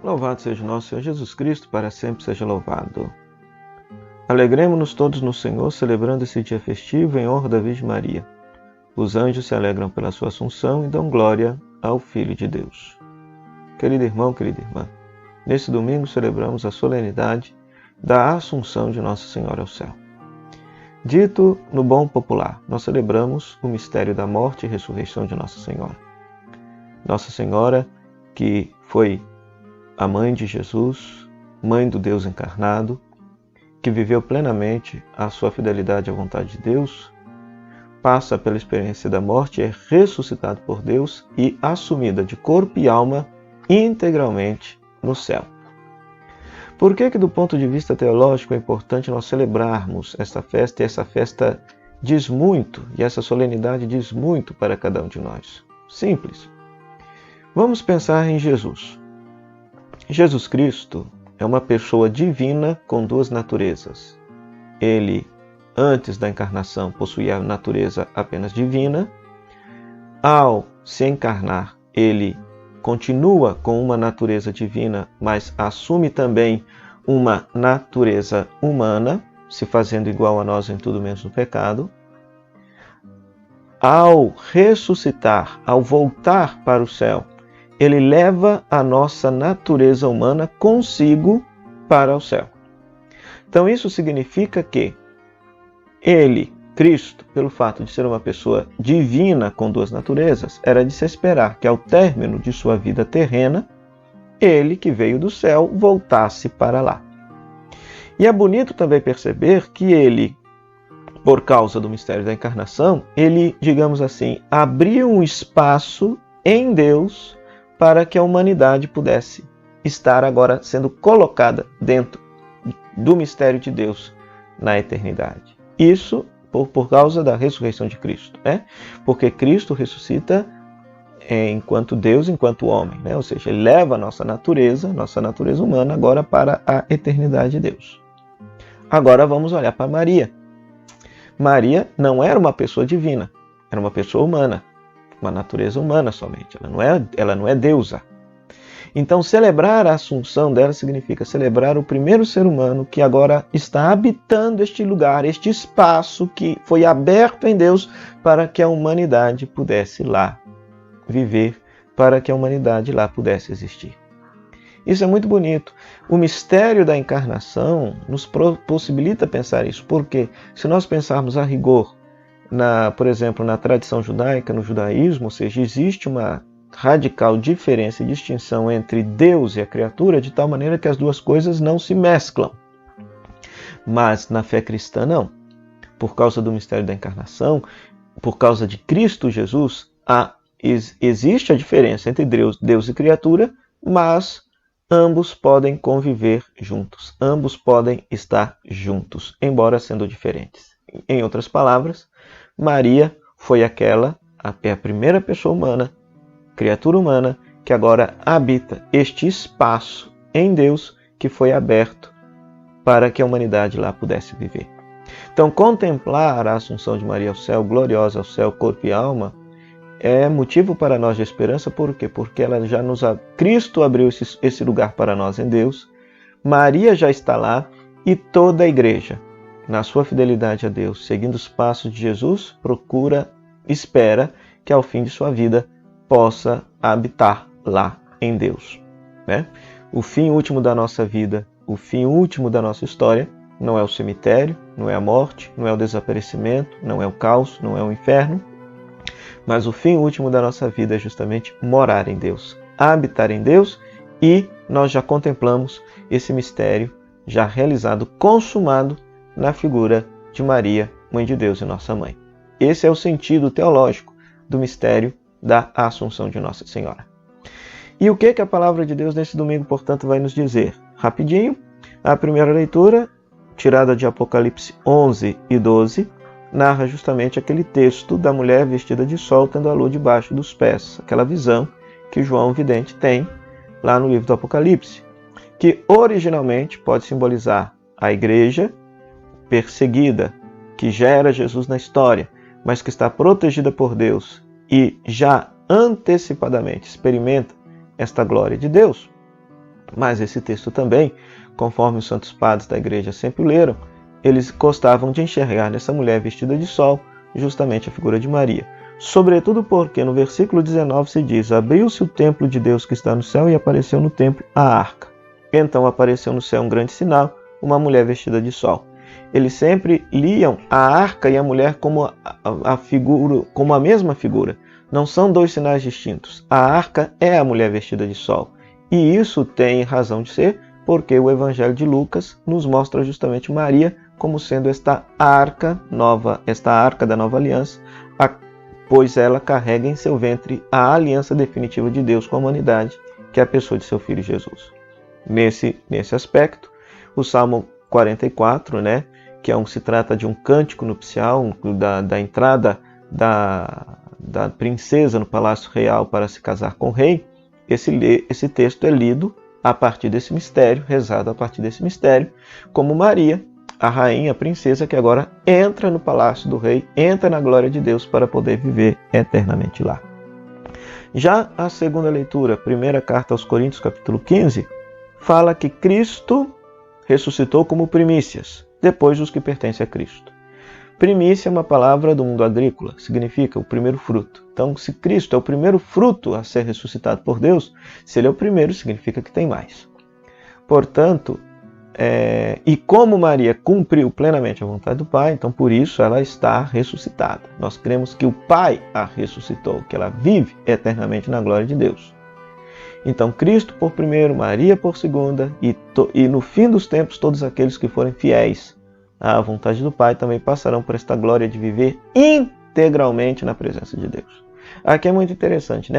Louvado seja o nosso Senhor Jesus Cristo, para sempre seja louvado. Alegremo-nos todos no Senhor, celebrando esse dia festivo em honra da Virgem Maria. Os anjos se alegram pela sua assunção e dão glória ao Filho de Deus. Querido irmão, querida irmã, nesse domingo celebramos a solenidade da Assunção de Nossa Senhora ao céu. Dito no bom popular, nós celebramos o mistério da morte e ressurreição de Nossa Senhora. Nossa Senhora, que foi a mãe de Jesus, mãe do Deus encarnado, que viveu plenamente a sua fidelidade à vontade de Deus, passa pela experiência da morte, é ressuscitado por Deus e assumida de corpo e alma integralmente no céu. Por que do ponto de vista teológico é importante nós celebrarmos esta festa, e essa festa diz muito, e essa solenidade diz muito para cada um de nós? Simples. Vamos pensar em Jesus. Jesus Cristo é uma pessoa divina com duas naturezas. Ele, antes da encarnação, possuía a natureza apenas divina. Ao se encarnar, ele continua com uma natureza divina, mas assume também uma natureza humana, se fazendo igual a nós em tudo menos no pecado. Ao ressuscitar, ao voltar para o céu, ele leva a nossa natureza humana consigo para o céu. Então isso significa que ele, Cristo, pelo fato de ser uma pessoa divina com duas naturezas, era de se esperar que ao término de sua vida terrena, ele que veio do céu voltasse para lá. E é bonito também perceber que ele, por causa do mistério da encarnação, ele, digamos assim, abriu um espaço em Deus para que a humanidade pudesse estar agora sendo colocada dentro do mistério de Deus na eternidade. Isso por causa da ressurreição de Cristo, né? Porque Cristo ressuscita enquanto Deus, enquanto homem, né? Ou seja, ele leva a nossa natureza humana agora para a eternidade de Deus. Agora vamos olhar para Maria. Maria não era uma pessoa divina, era uma pessoa humana. Uma natureza humana somente, ela não é deusa. Então celebrar a assunção dela significa celebrar o primeiro ser humano que agora está habitando este lugar, este espaço que foi aberto em Deus para que a humanidade pudesse lá viver, para que a humanidade lá pudesse existir. Isso é muito bonito. O mistério da encarnação nos possibilita pensar isso, porque se nós pensarmos a rigor, por exemplo, na tradição judaica, no judaísmo, ou seja, existe uma radical diferença e distinção entre Deus e a criatura, de tal maneira que as duas coisas não se mesclam. Mas na fé cristã não. Por causa do mistério da encarnação, por causa de Cristo Jesus, existe a diferença entre Deus e criatura, mas ambos podem conviver juntos, ambos podem estar juntos, embora sendo diferentes. Em outras palavras, Maria foi a primeira pessoa humana, criatura humana, que agora habita este espaço em Deus que foi aberto para que a humanidade lá pudesse viver. Então, contemplar a Assunção de Maria ao céu, gloriosa ao céu, corpo e alma, é motivo para nós de esperança. Por quê? Porque Cristo abriu esse lugar para nós em Deus, Maria já está lá e toda a igreja, na sua fidelidade a Deus, seguindo os passos de Jesus, espera que ao fim de sua vida possa habitar lá em Deus, né? O fim último da nossa vida, o fim último da nossa história, não é o cemitério, não é a morte, não é o desaparecimento, não é o caos, não é o inferno, mas o fim último da nossa vida é justamente morar em Deus, habitar em Deus, e nós já contemplamos esse mistério já realizado, consumado, na figura de Maria, Mãe de Deus e Nossa Mãe. Esse é o sentido teológico do mistério da Assunção de Nossa Senhora. E o que a palavra de Deus nesse domingo, portanto, vai nos dizer? Rapidinho, a primeira leitura, tirada de Apocalipse 11 e 12, narra justamente aquele texto da mulher vestida de sol tendo a lua debaixo dos pés, aquela visão que João vidente tem lá no livro do Apocalipse, que originalmente pode simbolizar a igreja perseguida, que já era Jesus na história, mas que está protegida por Deus e já antecipadamente experimenta esta glória de Deus. Mas esse texto também, conforme os santos padres da igreja sempre leram, eles gostavam de enxergar nessa mulher vestida de sol justamente a figura de Maria. Sobretudo porque no versículo 19 se diz: abriu-se o templo de Deus que está no céu e apareceu no templo a arca. Então apareceu no céu um grande sinal, uma mulher vestida de sol. Eles sempre liam a arca e a mulher como a figura, como a mesma figura. Não são dois sinais distintos. A arca é a mulher vestida de sol. E isso tem razão de ser, porque o Evangelho de Lucas nos mostra justamente Maria como sendo esta arca da nova aliança, pois ela carrega em seu ventre a aliança definitiva de Deus com a humanidade, que é a pessoa de seu Filho Jesus. Nesse aspecto, o Salmo 44, que se trata de um cântico nupcial, da entrada da princesa no palácio real para se casar com o rei, esse texto é lido a partir desse mistério, rezado a partir desse mistério, como Maria, a rainha, a princesa, que agora entra no palácio do rei, entra na glória de Deus para poder viver eternamente lá. Já a segunda leitura, primeira carta aos Coríntios, capítulo 15, fala que Cristo ressuscitou como primícias, depois dos que pertencem a Cristo. Primícia é uma palavra do mundo agrícola, significa o primeiro fruto. Então, se Cristo é o primeiro fruto a ser ressuscitado por Deus, se Ele é o primeiro, significa que tem mais. Portanto, e como Maria cumpriu plenamente a vontade do Pai, então por isso ela está ressuscitada. Nós cremos que o Pai a ressuscitou, que ela vive eternamente na glória de Deus. Então Cristo por primeiro, Maria por segunda, e no fim dos tempos todos aqueles que forem fiéis à vontade do Pai também passarão por esta glória de viver integralmente na presença de Deus. Aqui é muito interessante,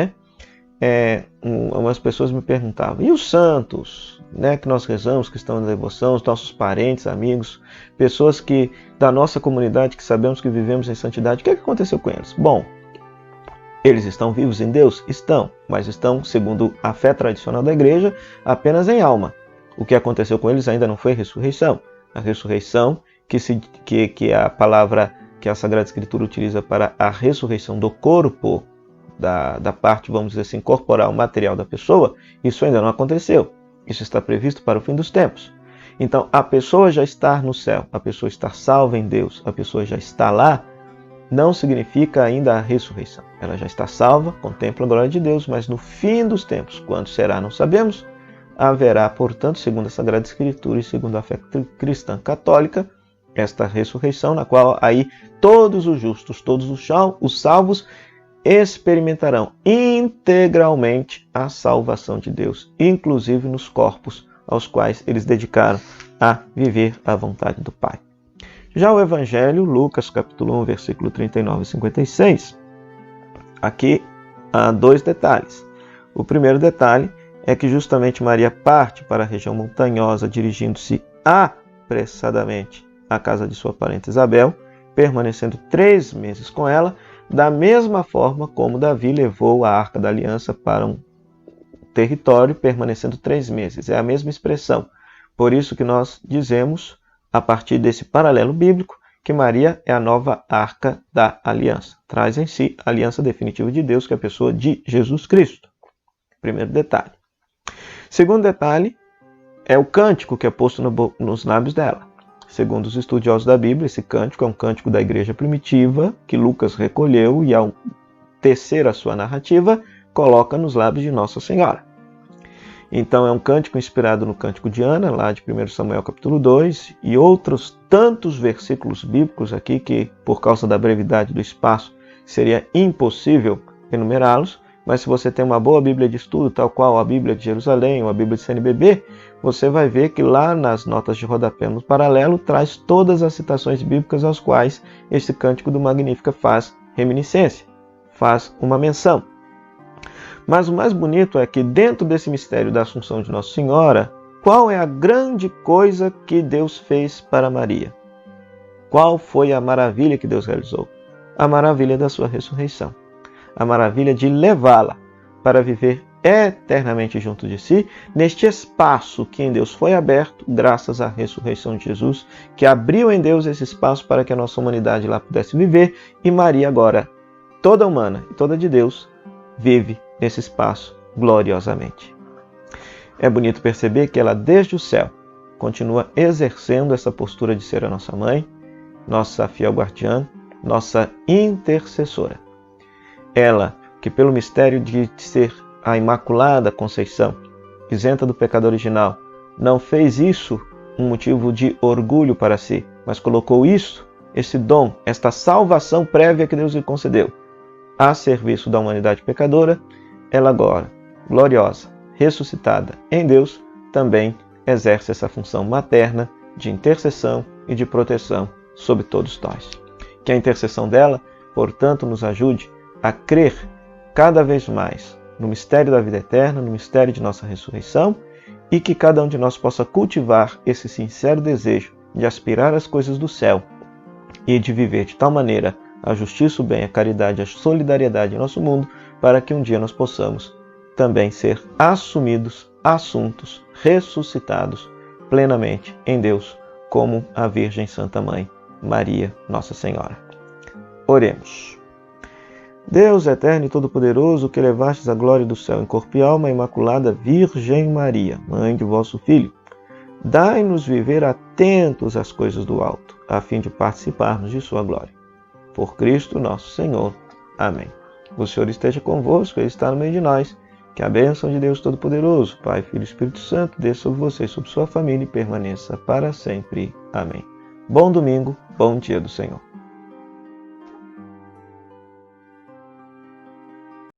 umas pessoas me perguntavam, e os santos, que nós rezamos, que estão na devoção, os nossos parentes, amigos, pessoas da nossa comunidade que sabemos que vivemos em santidade, o que aconteceu com eles? Bom, eles estão vivos em Deus? Estão, mas estão, segundo a fé tradicional da igreja, apenas em alma. O que aconteceu com eles ainda não foi ressurreição. A ressurreição, que é a palavra que a Sagrada Escritura utiliza para a ressurreição do corpo, da parte, vamos dizer assim, corporal, material da pessoa, isso ainda não aconteceu. Isso está previsto para o fim dos tempos. Então, a pessoa já estar no céu, a pessoa estar salva em Deus, a pessoa já está lá, não significa ainda a ressurreição. Ela já está salva, contempla a glória de Deus, mas no fim dos tempos, quando será, não sabemos, haverá, portanto, segundo a Sagrada Escritura e segundo a fé cristã católica, esta ressurreição, na qual aí todos os justos, todos os salvos, experimentarão integralmente a salvação de Deus, inclusive nos corpos aos quais eles dedicaram a viver a vontade do Pai. Já o Evangelho, Lucas capítulo 1, versículo 39 e 56, aqui há dois detalhes. O primeiro detalhe é que justamente Maria parte para a região montanhosa, dirigindo-se apressadamente à casa de sua parente Isabel, permanecendo 3 meses com ela, da mesma forma como Davi levou a Arca da Aliança para um território, permanecendo 3 meses. É a mesma expressão. Por isso que nós dizemos, a partir desse paralelo bíblico, que Maria é a nova Arca da Aliança. Traz em si a aliança definitiva de Deus, que é a pessoa de Jesus Cristo. Primeiro detalhe. Segundo detalhe é o cântico que é posto nos lábios dela. Segundo os estudiosos da Bíblia, esse cântico é um cântico da igreja primitiva, que Lucas recolheu e, ao tecer a sua narrativa, coloca nos lábios de Nossa Senhora. Então é um cântico inspirado no cântico de Ana, lá de 1 Samuel capítulo 2, e outros tantos versículos bíblicos aqui que, por causa da brevidade do espaço, seria impossível enumerá-los, mas se você tem uma boa Bíblia de estudo, tal qual a Bíblia de Jerusalém ou a Bíblia de CNBB, você vai ver que lá nas notas de rodapé no paralelo traz todas as citações bíblicas aos quais este cântico do Magnífica faz reminiscência, faz uma menção. Mas o mais bonito é que dentro desse mistério da Assunção de Nossa Senhora, qual é a grande coisa que Deus fez para Maria? Qual foi a maravilha que Deus realizou? A maravilha da sua ressurreição. A maravilha de levá-la para viver eternamente junto de si, neste espaço que em Deus foi aberto, graças à ressurreição de Jesus, que abriu em Deus esse espaço para que a nossa humanidade lá pudesse viver, e Maria agora, toda humana e toda de Deus, vive nesse espaço gloriosamente. É bonito perceber que ela, desde o céu, continua exercendo essa postura de ser a nossa mãe, nossa fiel guardiã, nossa intercessora. Ela, que pelo mistério de ser a Imaculada Conceição, isenta do pecado original, não fez isso um motivo de orgulho para si, mas colocou isso, esse dom, esta salvação prévia que Deus lhe concedeu, a serviço da humanidade pecadora, ela agora, gloriosa, ressuscitada em Deus, também exerce essa função materna de intercessão e de proteção sobre todos nós. Que a intercessão dela, portanto, nos ajude a crer cada vez mais no mistério da vida eterna, no mistério de nossa ressurreição, e que cada um de nós possa cultivar esse sincero desejo de aspirar às coisas do céu e de viver de tal maneira a justiça, o bem, a caridade, a solidariedade em nosso mundo, para que um dia nós possamos também ser assumidos, assuntos, ressuscitados plenamente em Deus, como a Virgem Santa Mãe, Maria, Nossa Senhora. Oremos. Deus eterno e todo-poderoso, que levastes a glória do céu em corpo e alma, Imaculada Virgem Maria, Mãe de vosso Filho, dai-nos viver atentos às coisas do alto, a fim de participarmos de sua glória. Por Cristo nosso Senhor. Amém. O Senhor esteja convosco, Ele está no meio de nós. Que a bênção de Deus Todo-Poderoso, Pai, Filho e Espírito Santo, desça sobre você e sobre sua família e permaneça para sempre. Amém. Bom domingo, bom dia do Senhor.